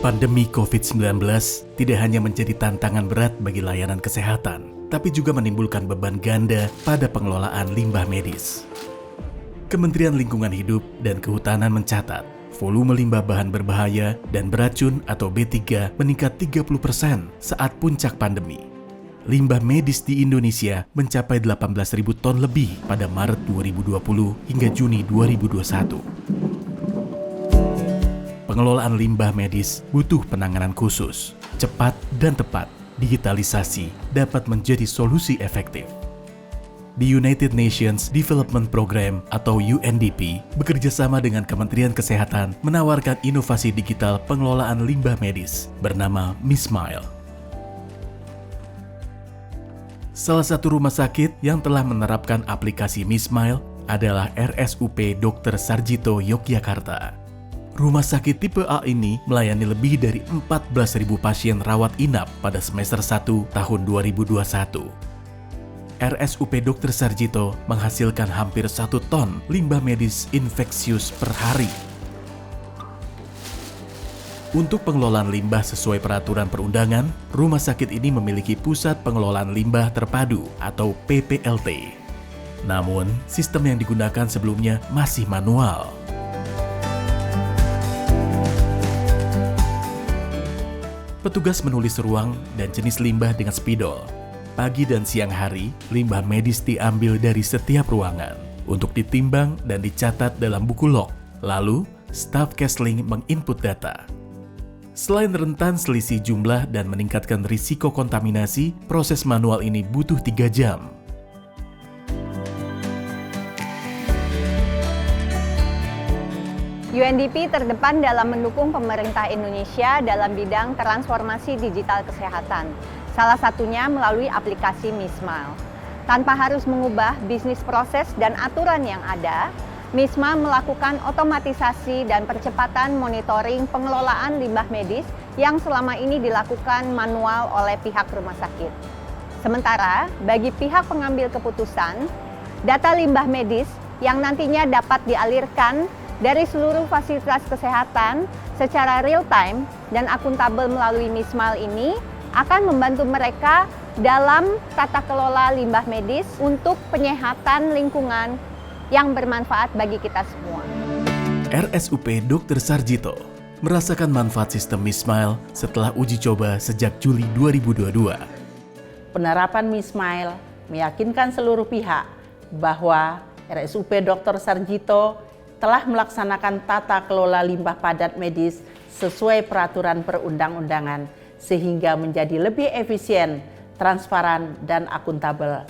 Pandemi COVID-19 tidak hanya menjadi tantangan berat bagi layanan kesehatan, tapi juga menimbulkan beban ganda pada pengelolaan limbah medis. Kementerian Lingkungan Hidup dan Kehutanan mencatat, volume limbah bahan berbahaya dan beracun atau B3 meningkat 30% saat puncak pandemi. Limbah medis di Indonesia mencapai 18.000 ton lebih pada Maret 2020 hingga Juni 2021. Pengelolaan limbah medis butuh penanganan khusus, cepat dan tepat. Digitalisasi dapat menjadi solusi efektif. The United Nations Development Program atau UNDP bekerja sama dengan Kementerian Kesehatan menawarkan inovasi digital pengelolaan limbah medis bernama MISmile. Salah satu rumah sakit yang telah menerapkan aplikasi MISmile adalah RSUP Dr. Sarjito Yogyakarta. Rumah sakit tipe A ini melayani lebih dari 14.000 pasien rawat inap pada semester 1 tahun 2021. RSUP Dr. Sarjito menghasilkan hampir 1 ton limbah medis infeksius per hari. Untuk pengelolaan limbah sesuai peraturan perundangan, rumah sakit ini memiliki Pusat Pengelolaan Limbah Terpadu atau PPLT. Namun, sistem yang digunakan sebelumnya masih manual. Petugas menulis ruang dan jenis limbah dengan spidol. Pagi dan siang hari, limbah medis diambil dari setiap ruangan untuk ditimbang dan dicatat dalam buku log. Lalu, staf Kesling menginput data. Selain rentan selisih jumlah dan meningkatkan risiko kontaminasi, proses manual ini butuh 3 jam. UNDP terdepan dalam mendukung pemerintah Indonesia dalam bidang transformasi digital kesehatan. Salah satunya melalui aplikasi MISmile. Tanpa harus mengubah bisnis proses dan aturan yang ada, MISmile melakukan otomatisasi dan percepatan monitoring pengelolaan limbah medis yang selama ini dilakukan manual oleh pihak rumah sakit. Sementara, bagi pihak pengambil keputusan, data limbah medis yang nantinya dapat dialirkan dari seluruh fasilitas kesehatan secara real-time dan akuntabel melalui MISmile ini akan membantu mereka dalam tata kelola limbah medis untuk penyehatan lingkungan yang bermanfaat bagi kita semua. RSUP Dr. Sarjito merasakan manfaat sistem MISmile setelah uji coba sejak Juli 2022. Penerapan MISmile meyakinkan seluruh pihak bahwa RSUP Dr. Sarjito telah melaksanakan tata kelola limbah padat medis sesuai peraturan perundang-undangan sehingga menjadi lebih efisien, transparan, dan akuntabel.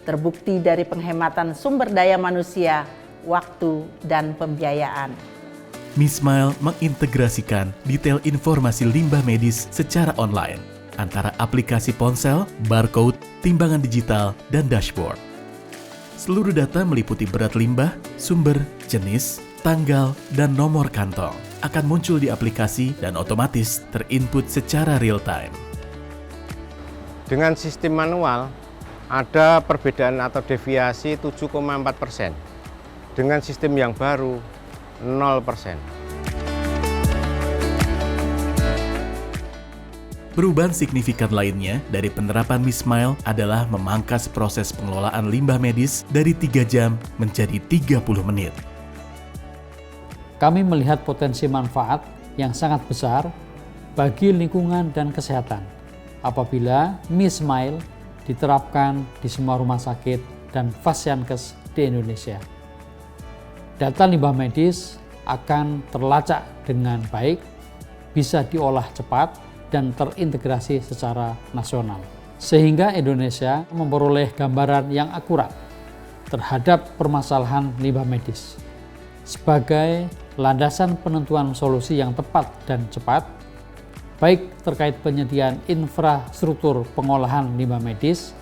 Terbukti dari penghematan sumber daya manusia, waktu, dan pembiayaan. MISmile mengintegrasikan detail informasi limbah medis secara online antara aplikasi ponsel, barcode, timbangan digital, dan dashboard. Seluruh data meliputi berat limbah, sumber, jenis, tanggal, dan nomor kantong akan muncul di aplikasi dan otomatis terinput secara real-time. Dengan sistem manual, ada perbedaan atau deviasi 7,4%. Dengan sistem yang baru, 0%. Perubahan signifikan lainnya dari penerapan MISmile adalah memangkas proses pengelolaan limbah medis dari 3 jam menjadi 30 menit. Kami melihat potensi manfaat yang sangat besar bagi lingkungan dan kesehatan apabila MISmile diterapkan di semua rumah sakit dan Fasyankes di Indonesia. Data limbah medis akan terlacak dengan baik, bisa diolah cepat, dan terintegrasi secara nasional. Sehingga Indonesia memperoleh gambaran yang akurat terhadap permasalahan limbah medis. Sebagai landasan penentuan solusi yang tepat dan cepat, baik terkait penyediaan infrastruktur pengolahan limbah medis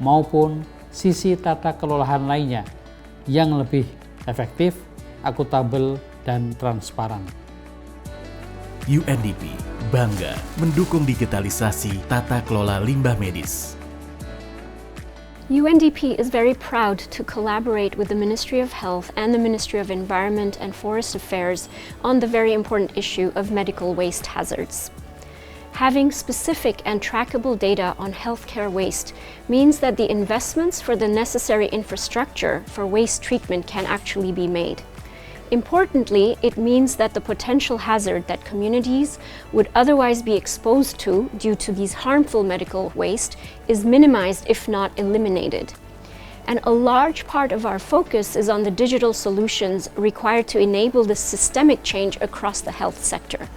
maupun sisi tata kelolahan lainnya yang lebih efektif, akuntabel, dan transparan. UNDP bangga mendukung digitalisasi tata kelola limbah medis. UNDP is very proud to collaborate with the Ministry of Health and the Ministry of Environment and Forest Affairs on the very important issue of medical waste hazards. Having specific and trackable data on healthcare waste means that the investments for the necessary infrastructure for waste treatment can actually be made. Importantly, it means that the potential hazard that communities would otherwise be exposed to due to these harmful medical waste is minimized, if not eliminated. And a large part of our focus is on the digital solutions required to enable this systemic change across the health sector.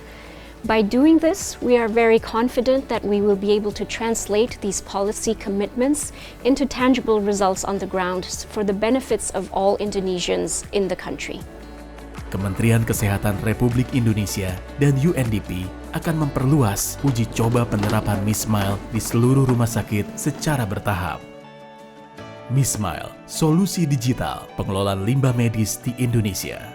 By doing this, we are very confident that we will be able to translate these policy commitments into tangible results on the ground for the benefits of all Indonesians in the country. Kementerian Kesehatan Republik Indonesia dan UNDP akan memperluas uji coba penerapan MISmile di seluruh rumah sakit secara bertahap. MISmile, solusi digital pengelolaan limbah medis di Indonesia.